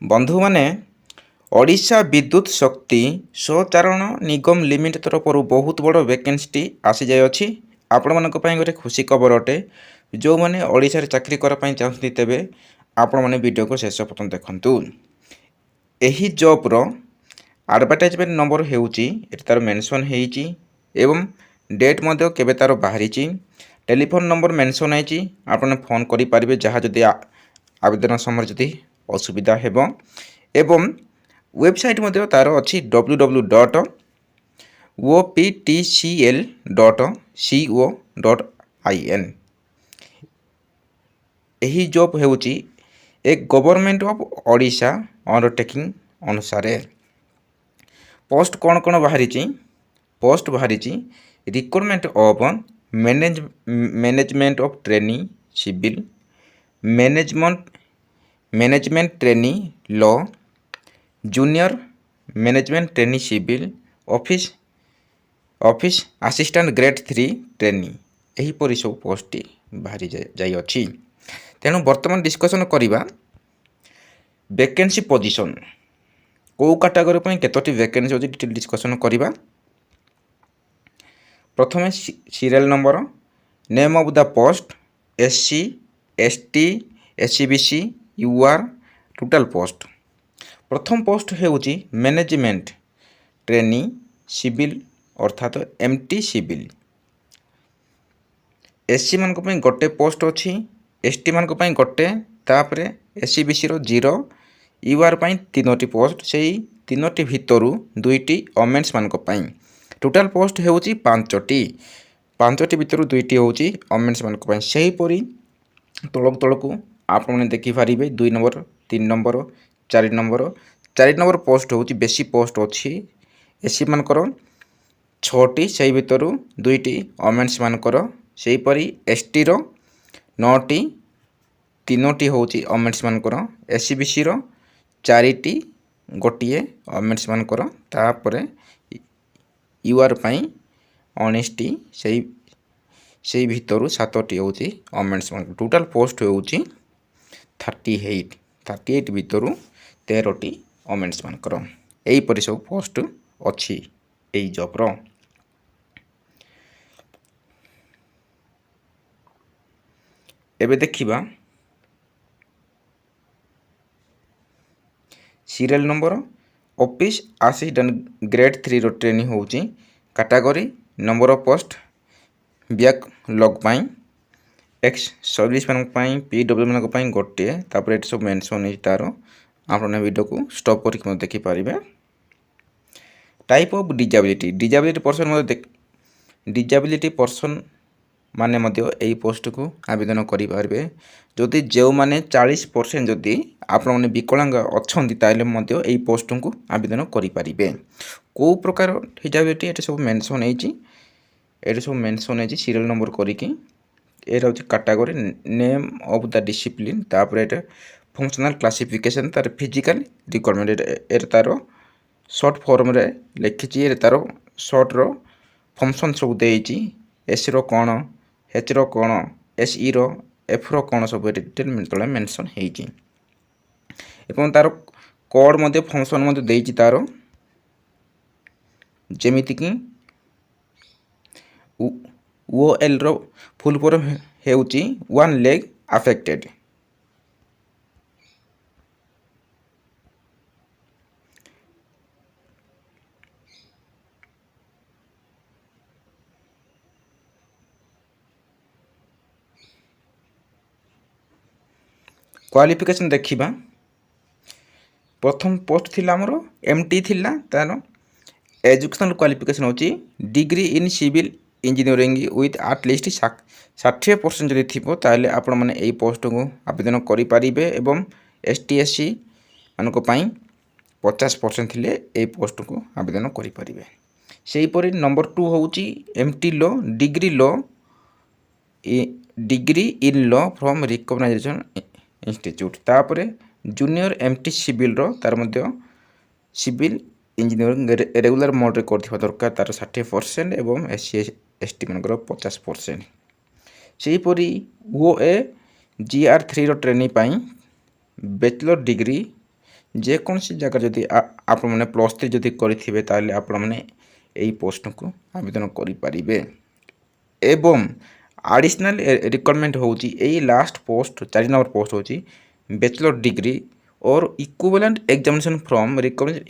ବନ୍ଧୁ ମାନେ ଓଡ଼ିଶା ବିଦ୍ୟୁତ୍ ଶକ୍ତି ସ୍ୱଚାରଣ ନିଗମ ଲିମିଟେଡ୍ ତରଫରୁ ବହୁତ ବଡ଼ ଭ୍ୟାକେନ୍ସିଟି ଆସିଯାଇଅଛି। ଆପଣମାନଙ୍କ ପାଇଁ ଗୋଟେ ଖୁସି ଖବର ଅଟେ। ଯେଉଁମାନେ ଓଡ଼ିଶାରେ ଚାକିରି କରିବା ପାଇଁ ଚାହୁଁଛନ୍ତି ତେବେ ଆପଣମାନେ ଭିଡ଼ିଓକୁ ଶେଷ ପର୍ଯ୍ୟନ୍ତ ଦେଖନ୍ତୁ। ଏହି ଜବ୍ର ଆଡ଼ଭର୍ଟାଇଜମେଣ୍ଟ ନମ୍ବର ହେଉଛି ଏଠି ତା'ର ମେନସନ୍ ହେଇଛି ଏବଂ ଡେଟ୍ ମଧ୍ୟ କେବେ ତା'ର ବାହାରିଛି। ଟେଲିଫୋନ୍ ନମ୍ବର ମେନସନ୍ ହେଇଛି, ଆପଣ ଫୋନ୍ କରିପାରିବେ ଯାହା ଯଦି ଆବେଦନ ସମୟରେ ଯଦି ଅସୁବିଧା ହେବ। ଏବଂ ୱେବସାଇଟ୍ ମଧ୍ୟ ତା'ର ଅଛି www.optcl.co.in। ଏହି ଜବ୍ ହେଉଛି ଏ ଗଭର୍ଣ୍ଣମେଣ୍ଟ ଅଫ୍ ଓଡ଼ିଶା ଅଣ୍ଡରଟେକିଂ ଅନୁସାରେ। ପୋଷ୍ଟ କ'ଣ କ'ଣ ବାହାରିଛି? ପୋଷ୍ଟ ବାହାରିଛି recruitment of management of trainee civil, management trainee law, junior management trainee civil, office assistant grade 3 trainee. ଏହିପରି ସବୁ ପୋଷ୍ଟଟି ବାହାରି ଯାଇଅଛି। ତେଣୁ ବର୍ତ୍ତମାନ ଡିସ୍କସନ୍ କରିବା ଭ୍ୟାକେନ୍ସି ପୋଜିସନ୍। କେଉଁ କାଟାଗୋରୀ ପାଇଁ କେତୋଟି ଭ୍ୟାକେନ୍ସି ଅଛି ଡିଟେଲ୍ ଡିସ୍କସନ୍ କରିବା। ପ୍ରଥମେ serial number, name of the post, SC, ST, SCBC, UR, total post. ପ୍ରଥମ ପୋଷ୍ଟ ହେଉଛି ମ୍ୟାନେଜମେଣ୍ଟ ଟ୍ରେନି ସିଭିଲ୍ ଅର୍ଥାତ୍ MT ସିଭିଲ୍। SC ମାନଙ୍କ ପାଇଁ ଗୋଟେ ପୋଷ୍ଟ ଅଛି, ST ମାନଙ୍କ ପାଇଁ ଗୋଟେ, ତାପରେ SCBCର 0, UR ପାଇଁ 3ଟି ପୋଷ୍ଟ। ସେଇ 3ଟି ଭିତରୁ 2ଟି ଓମେନ୍ସ ମାନଙ୍କ ପାଇଁ। ଟୋଟାଲ୍ ପୋଷ୍ଟ ହେଉଛି 5ଟି। 5ଟି ଭିତରୁ 2ଟି ହେଉଛି ଓମେନ୍ସ ମାନଙ୍କ ପାଇଁ। ସେହିପରି ତଳକୁ ଆପଣମାନେ ଦେଖିପାରିବେ 2 number, 3 number, 4 number. 4 number post ହେଉଛି ବେଶୀ ପୋଷ୍ଟ ଅଛି। SC ମାନଙ୍କର 6ଟି, ସେଇ ଭିତରୁ 2ଟି ଓମେନ୍ସ ମାନଙ୍କର। ସେହିପରି STର 9ଟି, 3ଟି ହେଉଛି ଓମେନ୍ସ ମାନଙ୍କର। SCBCର 4ଟି, ଗୋଟିଏ ଓମେନ୍ସ ମାନଙ୍କର। ତାପରେ UR ପାଇଁ 19ଟି, ସେଇ ଭିତରୁ 7ଟି ହେଉଛି ଓମେନ୍ସ ମାନଙ୍କର। ଟୋଟାଲ୍ ପୋଷ୍ଟ ହେଉଛି 38 ଭିତରୁ 13ଟି ଓମେନ୍ସ ମାନଙ୍କର। ଏହିପରି ସବୁ ପୋଷ୍ଟ ଅଛି ଏଇ ଜବ୍ର। ଏବେ ଦେଖିବା serial number, office assistant grade 3ର ଟ୍ରେନିଂ ହେଉଛି। Category, number of post backlog ପାଇଁ, ଏକ୍ସ ସର୍ଭିସ୍ ମାନଙ୍କ ପାଇଁ, PW ମାନଙ୍କ ପାଇଁ ଗୋଟିଏ। ତାପରେ ଏଠି ସବୁ ମେନସନ୍ ହେଇଛି ତା'ର। ଆପଣ ଭିଡ଼ିଓକୁ ଷ୍ଟପ୍ କରିକି ମଧ୍ୟ ଦେଖିପାରିବେ। ଟାଇପ୍ ଅଫ୍ ଡିଜାବିଲିଟି ପର୍ସନ୍ ମାନେ ମଧ୍ୟ ଏହି ପୋଷ୍ଟକୁ ଆବେଦନ କରିପାରିବେ। ଯଦି ଯେଉଁମାନେ 40% ଯଦି ଆପଣମାନେ ବିକଳାଙ୍ଗ ଅଛନ୍ତି ତାହେଲେ ମଧ୍ୟ ଏହି ପୋଷ୍ଟକୁ ଆବେଦନ କରିପାରିବେ। କେଉଁ ପ୍ରକାର ଡିଜାବିଲିଟି ଏଠି ସବୁ ମେନସନ୍ ହେଇଛି। ଏଠି ସବୁ ମେନସନ୍ ହେଇଛି ସିରିଆଲ୍ ନମ୍ବର କରିକି। ଏଇଟା ହେଉଛି category, name of the discipline, ତାପରେ ଏଇଟା ଫଙ୍କସନାଲ୍ କ୍ଲାସିଫିକେସନ୍, ତା'ର ଫିଜିକାଲ ରିକ୍ୱାରମେଣ୍ଟ। ଏଇଟା ତା'ର ସର୍ଟ ଫର୍ମରେ ଲେଖିଛି। ଏଇଟା ତା'ର ସର୍ଟର ଫଙ୍କସନ୍ ସବୁ ଦେଇଛି। SCର କ'ଣ, Hର କ'ଣ, SEର, Fର କ'ଣ ସବୁ ଏଠି ଡିଟେଲ୍ ତଳେ ମେନସନ୍ ହେଇଛି। ଏବଂ ତା'ର କୋଡ଼୍ ମଧ୍ୟ ଫଙ୍କସନ୍ ମଧ୍ୟ ଦେଇଛି ତା'ର। ଯେମିତିକି OLର ଫୁଲ୍ ଫର୍ମ ହେଉଛି ୱାନ୍ ଲେଗ୍ ଆଫେକ୍ଟେଡ୍। କ୍ୱାଲିଫିକେସନ୍ ଦେଖିବା। ପ୍ରଥମ ପୋଷ୍ଟ ଥିଲା ଆମର MT ଥିଲା। ତା'ର ଏଜୁକେସନାଲ୍ କ୍ୱାଲିଫିକେସନ୍ ହେଉଛି degree in civil engineering with at least 60% ଯଦି ଥିବ ତାହେଲେ ଆପଣମାନେ ଏହି ପୋଷ୍ଟକୁ ଆବେଦନ କରିପାରିବେ। ଏବଂ ST SC ମାନଙ୍କ ପାଇଁ 50% ଥିଲେ ଏହି ପୋଷ୍ଟକୁ ଆବେଦନ କରିପାରିବେ। ସେହିପରି ନମ୍ବର 2 ହେଉଛି MT law, degree in law from recognition institute. ତାପରେ ଜୁନିୟର MT ସିଭିଲ୍ର ତା'ର ମଧ୍ୟ ସିଭିଲ୍ ଇଞ୍ଜିନିୟରିଂ ରେଗୁଲାର ମୋଡ଼ରେ କରିଥିବା ଦରକାର, ତା'ର 60% ଏବଂ SC ST ମାନଙ୍କର 50%। ସେହିପରି OA GR 3ର ଟ୍ରେନିଂ ପାଇଁ ବ୍ୟାଚଲର ଡିଗ୍ରୀ ଯେକୌଣସି ଜାଗାରେ ଯଦି ଆପଣମାନେ +3 ଯଦି କରିଥିବେ ତାହେଲେ ଆପଣମାନେ ଏହି ପୋଷ୍ଟକୁ ଆବେଦନ କରିପାରିବେ। ଏବଂ ଆଡ଼ିସନାଲ ରିକ୍ୱାରମେଣ୍ଟ ହେଉଛି ଏଇ ଲାଷ୍ଟ ପୋଷ୍ଟ 4 ନମ୍ବର ପୋଷ୍ଟ ହେଉଛି ବ୍ୟାଚଲର ଡିଗ୍ରୀ और equivalent examination from recognised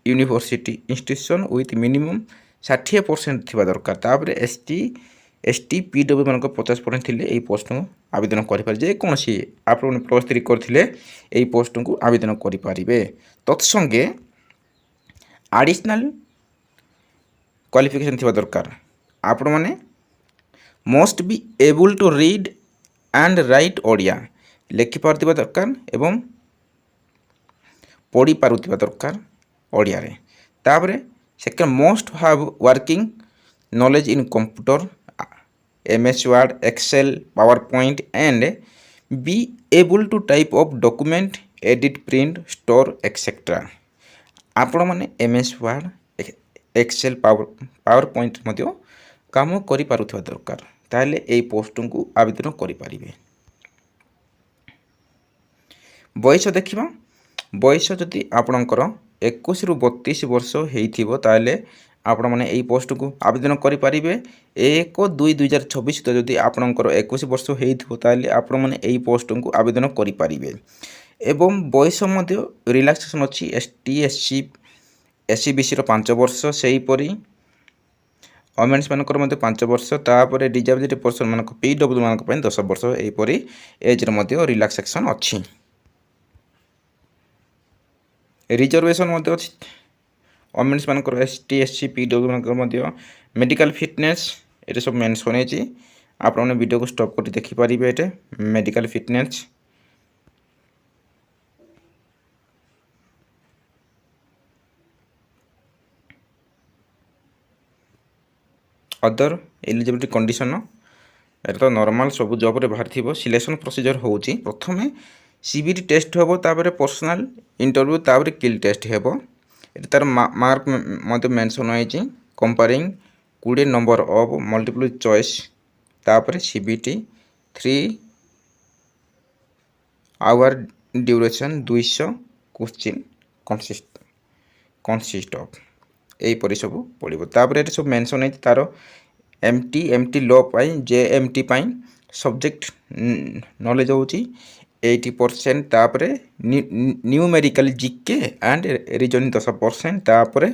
university institution with minimum 60% थिबा दरकार। तापर एसटी पीडब्ल्यू मान 50% थिले एई पोस्ट को आवेदन करि पारे। जे कोनसी आपण +3 करथिले एई पोस्ट को आवेदन करि पारिबे। तत्संगे एडिशनल क्वालिफिकेशन थिबा दरकार। आपण माने must be able to read and write Odia लिखि पारथिबा दरकार एवं पढ़ी पारुथिबा दरकार ओडिया रे। तापर second most have working knowledge in computer MS Word Excel PowerPoint and be able to type of document edit print store etcetera. आपण माने MS Word Excel PowerPoint मध्य काम करि पारुथिबा दरकार ताले एई पोस्ट को आवेदन करि पारिबे। बयस देखिबा बयस जदि आपणकर 21 रु 32 वर्ष होइथिबो ताले आपण माने एई पोस्ट को आवेदन करि पारिबे। 1/2/2026 तो जदि आपणकर 21 वर्ष होइथिबो ताले आपण माने एई पोस्ट को आवेदन करि पारिबे। एवं बयस मध्य रिलैक्सेशन अछि एसटी एससी बीसी रो 5 वर्ष सेही परी वोमेन्स मानकर मध्य 5 वर्ष तापर डिसेबिलिटी पर्सन मानक पीडब्ल्यू मानक पय 10 वर्ष एही परी एज रो मध्य रिलैक्सेशन अछि। रिजर्वेशन मध्य अछि वोमेन्स मानकर एसटी एससी पीडब्ल्यू मानकर मध्य मेडिकल फिटनेस एटे सब मेंशन अछि। आपण ने वीडियो को स्टॉप कर देखि पारिबे। एटे medical fitness other eligibility condition एटा तो नॉर्मल सब जॉब रे बाहर थिबो। सिलेक्शन प्रोसीजर होउची प्रथमे सीबीटी टेस्ट हेबो तापर पर्सनल इंटरव्यू तापर किल टेस्ट हेबो। एटा तार मार्क मते मेंशन होइची comparing 20 number of multiple choice तापर CBT 3 hour duration 200 question consist of एई परि सब पड़िबो। तापर एटा सब मेंशन है तारो एमटी लॉ पाई जेएमटी पाई सब्जेक्ट नॉलेज होची 80%। तापर न्यूमेरिकल जीके एंड रीजनिंग 10%। तापर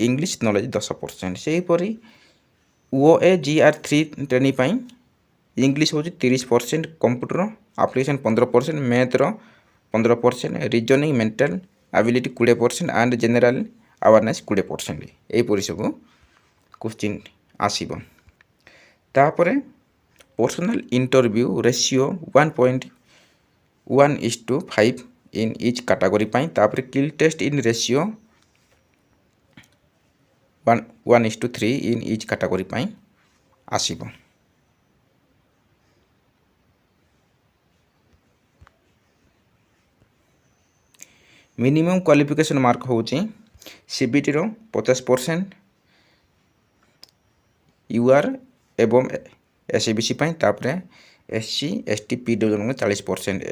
इंग्लिश नॉलेज 10%। सेही परी OAGR3 ट्रेनिंग पाई इंग्लिश होची 30%, कंप्यूटर एप्लीकेशन 15%, मैथ रो 15%, reasoning mental ability 20% and general awareness 20%। एही परी सब क्वेश्चन आसीबो। तापर personal interview ratio 1.1:5 in each category पाई। तापर skill test in ratio 1:3 in each category पाई आसीबो। मिनिमम क्वालिफिकेशन मार्क होची सीबीटी रो 50%, यूआर एवं एससीबीसी पाई। तापर SC ST PW 40%।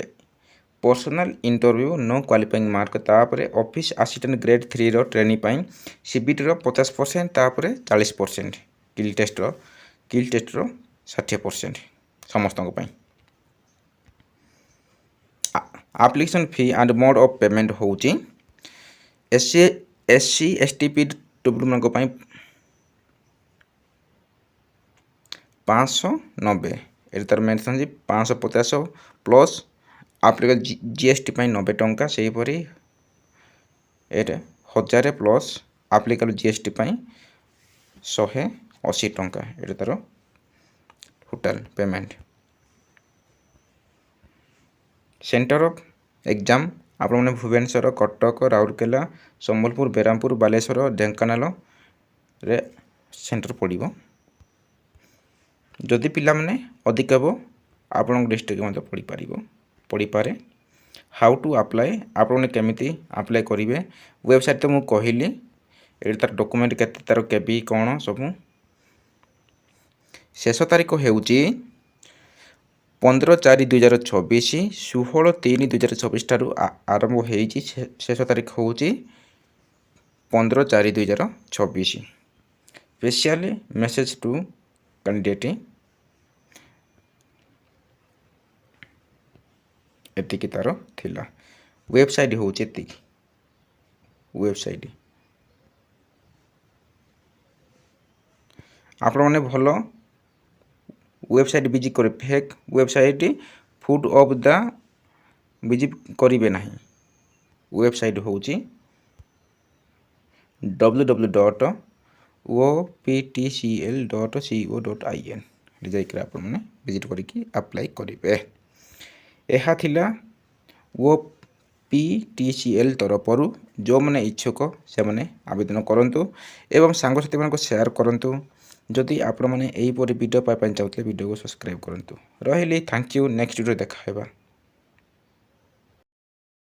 Personal interview no qualifying mark. तापर ऑफिस असिस्टेंट ग्रेड 3 रो ट्रेनिंग पाई सीबीटी रो 50%। तापर 40% किल टेस्ट रो 60% समस्त को पाई। Application fee and mode of payment होची एससी एसटी पीडब्ल्यू मान को पाई 590 एटा तार मेंशन जी 550 प्लस एप्लीकेशन जीएसटी पाई 90 टंका। सेही परी एटा 1000 प्लस एप्लीकेशन जीएसटी पाई 180 टंका। एटा तार total payment. Centre of exam आपण माने भुवनेश्वर कटक राउरकेला संबलपुर बेरामपुर बालेश्वर ढेंकानाल रे सेंटर पड़िबो। जदि पिला माने अधिक हेबो आपण डिस्ट्रिक्ट मते पड़ी पारे। हाउ टू अप्लाई आपण ने केमिति अप्लाई करिवे वेबसाइट तो मु कहिली। एटा तार डॉक्यूमेंट केते तार केबी कोन सब शेष तारीख हेउची 15/4/2024 16/3/2024 ଠାରୁ ଆରମ୍ଭ ହେଇଛି। ଶେଷ ତାରିଖ ହେଉଛି 15/4/2024। ସ୍ପେଶିଆଲି ମେସେଜ ଟୁ କ୍ୟାଣ୍ଡିଡେଟ୍ ଏତିକି ତାର ଥିଲା। ୱେବସାଇଟ୍ ହେଉଛି ଏତିକି। ୱେବସାଇଟ୍ ଆପଣମାନେ ଭଲ ୱେବସାଇଟ୍ ଭିଜିଟ୍ କରିବେ। Fake website food of the visit କରିବେ ନାହିଁ। ୱେବସାଇଟ୍ ହେଉଛି www.optcl.co.in ଯାଇକରି ଆପଣମାନେ ଭିଜିଟ୍ କରିକି ଆପ୍ଲାଏ କରିବେ। ଏହା ଥିଲା OPTCL ତରଫରୁ। ଯେଉଁମାନେ ଇଚ୍ଛୁକ ସେମାନେ ଆବେଦନ କରନ୍ତୁ ଏବଂ ସାଙ୍ଗସାଥିମାନଙ୍କୁ ସେୟାର କରନ୍ତୁ। ଯଦି ଆପଣମାନେ ଏହିପରି ଭିଡ଼ିଓ ପାଇବା ପାଇଁ ଚାହୁଁଥିଲେ ଭିଡ଼ିଓକୁ ସବସ୍କ୍ରାଇବ୍ କରନ୍ତୁ। ରହିଲି, ଥ୍ୟାଙ୍କ ୟୁ। ନେକ୍ସଟ ଭିଡ଼ିଓ ଦେଖା ହେବା।